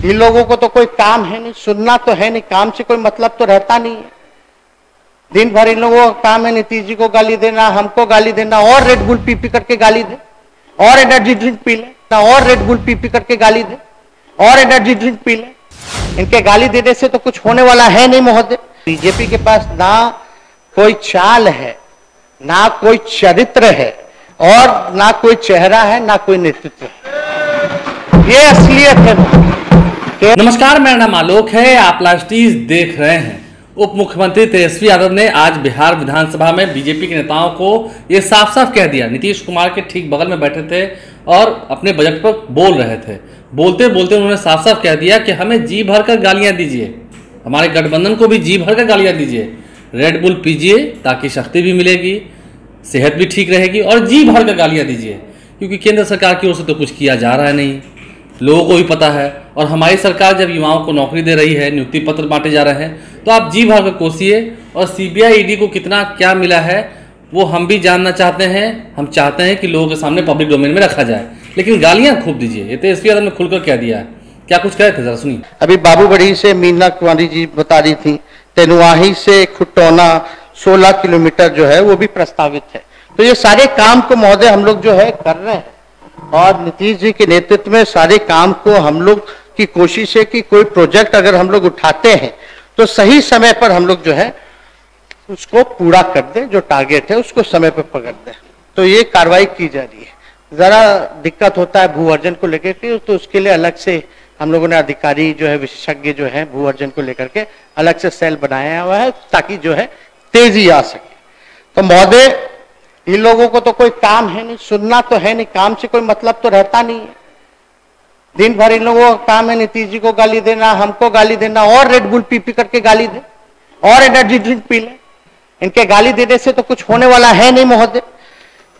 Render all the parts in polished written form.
इन लोगों को तो कोई काम है नहीं, सुनना तो है नहीं, काम से कोई मतलब तो रहता नहीं है। दिन भर इन लोगों का काम है नीतीश जी को गाली देना, हमको गाली देना, और रेड बुल पी पी करके गाली दे, और एनर्जी ड्रिंक पी ले, और रेड बुल पी पी करके गाली दे, और एनर्जी ड्रिंक पी ले। इनके गाली देने से तो कुछ होने वाला है नहीं महोदय। बीजेपी के पास ना कोई चाल है, ना कोई चरित्र है, और ना कोई चेहरा है, ना कोई नेतृत्व है। ये असलियत है। नमस्कार, मेरा नाम आलोक है, आप लास्टीज देख रहे हैं। उप मुख्यमंत्री तेजस्वी यादव ने आज बिहार विधानसभा में बीजेपी के नेताओं को ये साफ साफ कह दिया। नीतीश कुमार के ठीक बगल में बैठे थे और अपने बजट पर बोल रहे थे। बोलते बोलते उन्होंने साफ साफ कह दिया कि हमें जी भर कर गालियां दीजिए, हमारे गठबंधन को भी जी भर कर गालियां दीजिए, रेड बुल पीजिए ताकि शक्ति भी मिलेगी, सेहत भी ठीक रहेगी, और जी भर कर गालियां दीजिए, क्योंकि केंद्र सरकार की ओर से तो कुछ किया जा रहा है नहीं, लोगों को भी पता है। और हमारी सरकार जब युवाओं को नौकरी दे रही है, नियुक्ति पत्र बांटे जा रहे हैं, तो आप जी भर कर कोसिए। और सीबीआई ईडी को कितना क्या मिला है वो हम भी जानना चाहते हैं। हम चाहते हैं कि लोगों के सामने पब्लिक डोमेन में रखा जाए, लेकिन गालियां खूब दीजिए। ये तेजस्वी यादव ने खुलकर कह दिया है। क्या कुछ कहे थे, जरा सुनिए। अभी बाबूगढ़ी से मीना कुमारी जी बता रही थी, तेनुआही से खुटौना 16 किलोमीटर जो है वो भी प्रस्तावित है। तो ये सारे काम को महोदय हम लोग जो है कर रहे हैं, और नीतीश जी के नेतृत्व में सारे काम को हम लोग की कोशिश है कि कोई प्रोजेक्ट अगर हम लोग उठाते हैं तो सही समय पर हम लोग जो है उसको पूरा कर दें, जो टारगेट है उसको समय पर पकड़ दें। तो ये कार्रवाई की जा रही है। जरा दिक्कत होता है भू अर्जन को लेकर के, तो उसके लिए अलग से हम लोगों ने अधिकारी जो है विशेषज्ञ जो है भू अर्जन को लेकर के अलग से सेल बनाया हुआ है, ताकि जो है तेजी आ सके। तो महोदय, इन लोगों को तो कोई काम है नहीं, सुनना तो है नहीं, काम से कोई मतलब तो रहता नहीं है। दिन भर इन लोगों का काम है नीतीश जी को गाली देना, हमको गाली देना, और रेड बुल पी पी करके गाली दे, और एनर्जी ड्रिंक पी ले। इनके गाली देने से तो कुछ होने वाला है नहीं महोदय।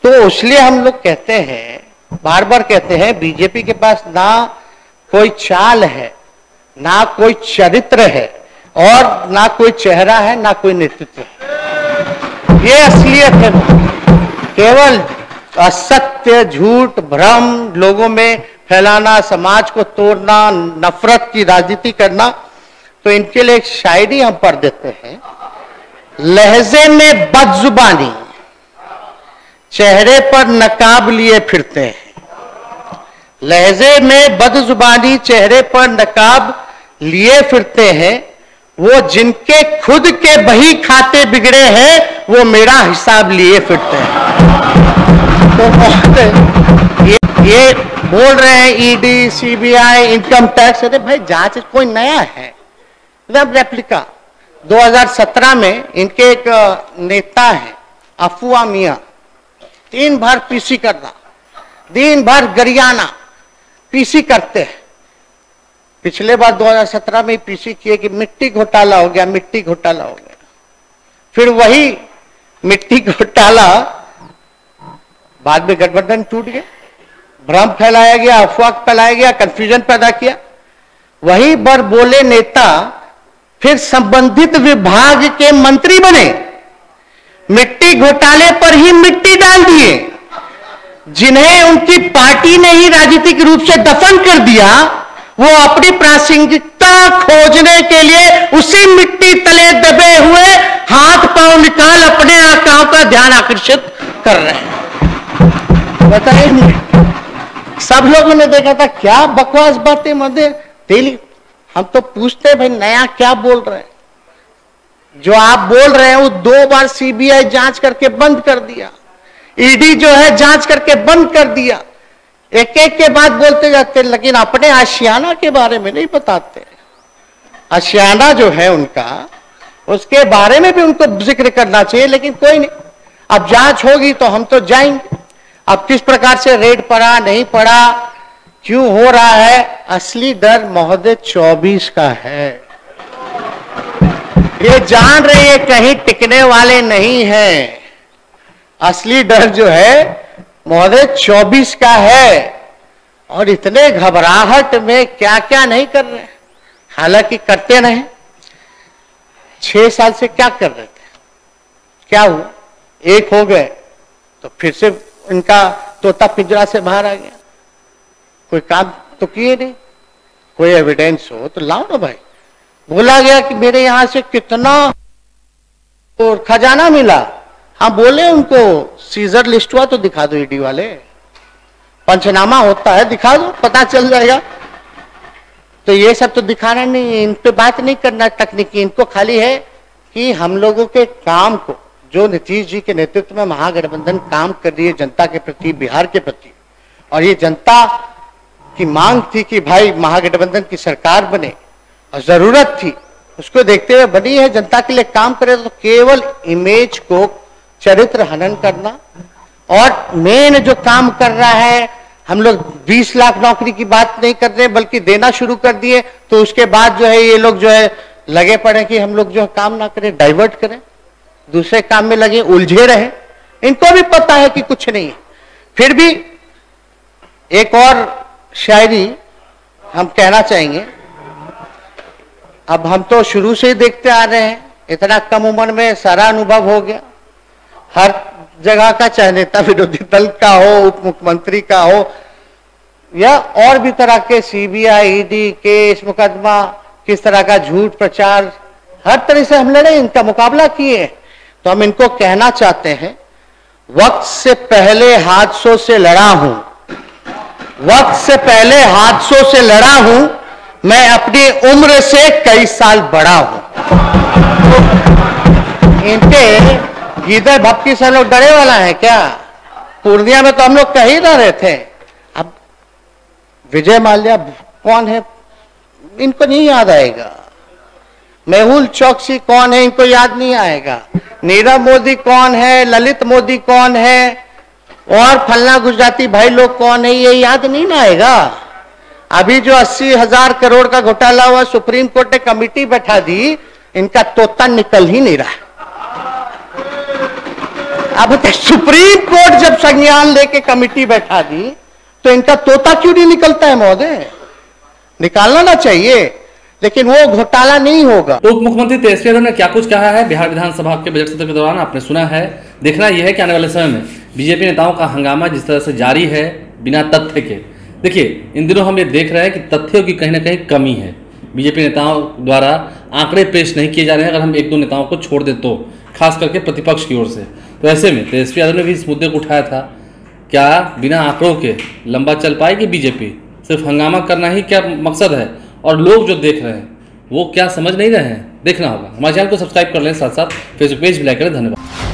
तो इसलिए हम लोग कहते हैं, बार बार कहते हैं, बीजेपी के पास ना कोई चाल है, ना कोई चरित्र है, और ना कोई चेहरा है, ना कोई नेतृत्व है। ये असलियत है। केवल असत्य, झूठ, भ्रम लोगों में फैलाना, समाज को तोड़ना, नफरत की राजनीति करना। तो इनके लिए एक शायरी हम पढ़ देते हैं। लहजे में बदजुबानी, चेहरे पर नकाब लिए फिरते हैं। लहजे में बदजुबानी, चेहरे पर नकाब लिए फिरते हैं। वो जिनके खुद के बही खाते बिगड़े हैं, वो मेरा हिसाब लिए फिरते हैं। तो ये बोल रहे हैं ईडी, सीबीआई, इनकम टैक्स। अरे भाई, जांच कोई नया है, रेप्लिका। 2017 में इनके एक नेता है अफवाह मियां, दिन भर पीसी करना, दिन भर गरियाना, पीसी करते हैं। पिछले बार 2017 में पीसी किए कि मिट्टी घोटाला हो गया, मिट्टी घोटाला हो गया। फिर वही मिट्टी घोटाला बाद में गठबंधन टूट गया, भ्रम फैलाया गया, अफवाह फैलाया गया, कंफ्यूजन पैदा किया। वही पर बोले नेता फिर संबंधित विभाग के मंत्री बने, मिट्टी घोटाले पर ही मिट्टी डाल दिए। जिन्हें उनकी पार्टी ने ही राजनीतिक रूप से दफन कर दिया, वो अपनी प्रासंगिकता खोजने के लिए उसी मिट्टी तले दबे हुए हाथ पांव निकाल अपने आकाओं का ध्यान आकर्षित कर रहे हैं। बताइए, सब लोगों ने देखा था, क्या बकवास बातें मध्य डेली। हम तो पूछते हैं भाई, नया क्या बोल रहे हैं? जो आप बोल रहे हैं वो 2 बार सीबीआई जांच करके बंद कर दिया, ईडी जो है जांच करके बंद कर दिया। एक एक के बाद बोलते जाते, लेकिन अपने आशियाना के बारे में नहीं बताते। आशियाना जो है उनका, उसके बारे में भी उनको जिक्र करना चाहिए, लेकिन कोई नहीं। अब जांच होगी तो हम तो जाएंगे। अब किस प्रकार से रेड पड़ा, नहीं पड़ा, क्यों हो रहा है, असली डर महोदय 24 का है। ये जान रहे हैं कहीं टिकने वाले नहीं हैं। असली डर जो है महोदय 24 का है। और इतने घबराहट में क्या क्या नहीं कर रहे, हालांकि करते रहे। 6 साल से क्या कर रहे थे, क्या हुआ? एक हो गए तो फिर से इनका तोता पिंजरा से बाहर आ गया। कोई काम तो किए नहीं। कोई एविडेंस हो तो लाओ ना भाई। बोला गया कि मेरे यहां से कितना और खजाना मिला। हाँ बोले उनको सीजर लिस्ट हुआ तो दिखा दो, ईडी वाले पंचनामा होता है दिखा दो, पता चल जाएगा। तो ये सब तो दिखाना नहीं है, इन पे बात नहीं करना तकनीकी। इनको खाली है कि हम लोगों के काम को, जो नीतीश जी के नेतृत्व में महागठबंधन काम कर रही है जनता के प्रति, बिहार के प्रति, और ये जनता की मांग थी कि भाई महागठबंधन की सरकार बने और जरूरत थी, उसको देखते हुए बनी है, जनता के लिए काम करे। तो केवल इमेज को चरित्र हनन करना, और मेन जो काम कर रहा है, हम लोग 20 लाख नौकरी की बात नहीं कर रहे बल्कि देना शुरू कर दिए। तो उसके बाद जो है ये लोग जो है लगे पड़े कि हम लोग जो काम ना करें, डाइवर्ट करें, दूसरे काम में लगे, उलझे रहे। इनको भी पता है कि कुछ नहीं है। फिर भी एक और शायरी हम कहना चाहेंगे। अब हम तो शुरू से ही देखते आ रहे हैं, इतना कम उम्र में सारा अनुभव हो गया हर जगह का, चाहे नेता विरोधी दल का हो, उप मुख्यमंत्री का हो, या और भी तरह के सीबीआई, ईडी केस, मुकदमा, किस तरह का झूठ प्रचार, हर तरह से हम लड़े, इनका मुकाबला किए। तो हम इनको कहना चाहते हैं, वक्त से पहले हादसों से लड़ा हूं, वक्त से पहले हादसों से लड़ा हूं, मैं अपनी उम्र से कई साल बड़ा हूं। इनके गीदड़ भक्ति से लोग डरे वाला है क्या? पूर्णिया में तो हम लोग कह ही ना रहे थे। अब विजय माल्या कौन है इनको नहीं याद आएगा, मेहुल चौकसी कौन है इनको याद नहीं आएगा, नीरव मोदी कौन है, ललित मोदी कौन है, और फलना गुजराती भाई लोग कौन है, ये याद नहीं ना आएगा। अभी जो 80,000 करोड़ का घोटाला हुआ, सुप्रीम कोर्ट ने कमेटी बैठा दी, इनका तोता निकल ही नहीं रहा। अब सुप्रीम कोर्ट जब संज्ञान लेके कमेटी बैठा दी तो इनका तोता क्यों नहीं निकलता है महोदय? निकालना ना चाहिए, लेकिन वो घोटाला नहीं होगा। उप मुख्यमंत्री तेजस्वी यादव ने क्या कुछ कहा है बिहार विधानसभा के बजट सत्र के दौरान, आपने सुना है। देखना यह है कि आने वाले समय में बीजेपी नेताओं का हंगामा जिस तरह से जारी है बिना तथ्य के, देखिए इन दिनों हम ये देख रहे हैं कि तथ्यों की कहीं ना कहीं कमी है। बीजेपी नेताओं द्वारा आंकड़े पेश नहीं किए जा रहे हैं, अगर हम एक दो नेताओं को छोड़ दें तो, खास करके प्रतिपक्ष की ओर से। तो ऐसे में तेजस्वी यादव ने भी इस मुद्दे को उठाया था, क्या बिना आंकड़ों के लंबा चल पाएगी बीजेपी? सिर्फ हंगामा करना ही क्या मकसद है? और लोग जो देख रहे हैं वो क्या समझ नहीं रहे हैं? देखना होगा। हमारे चैनल को सब्सक्राइब कर लें, साथ साथ फेसबुक पेज भी लाइक करें। धन्यवाद।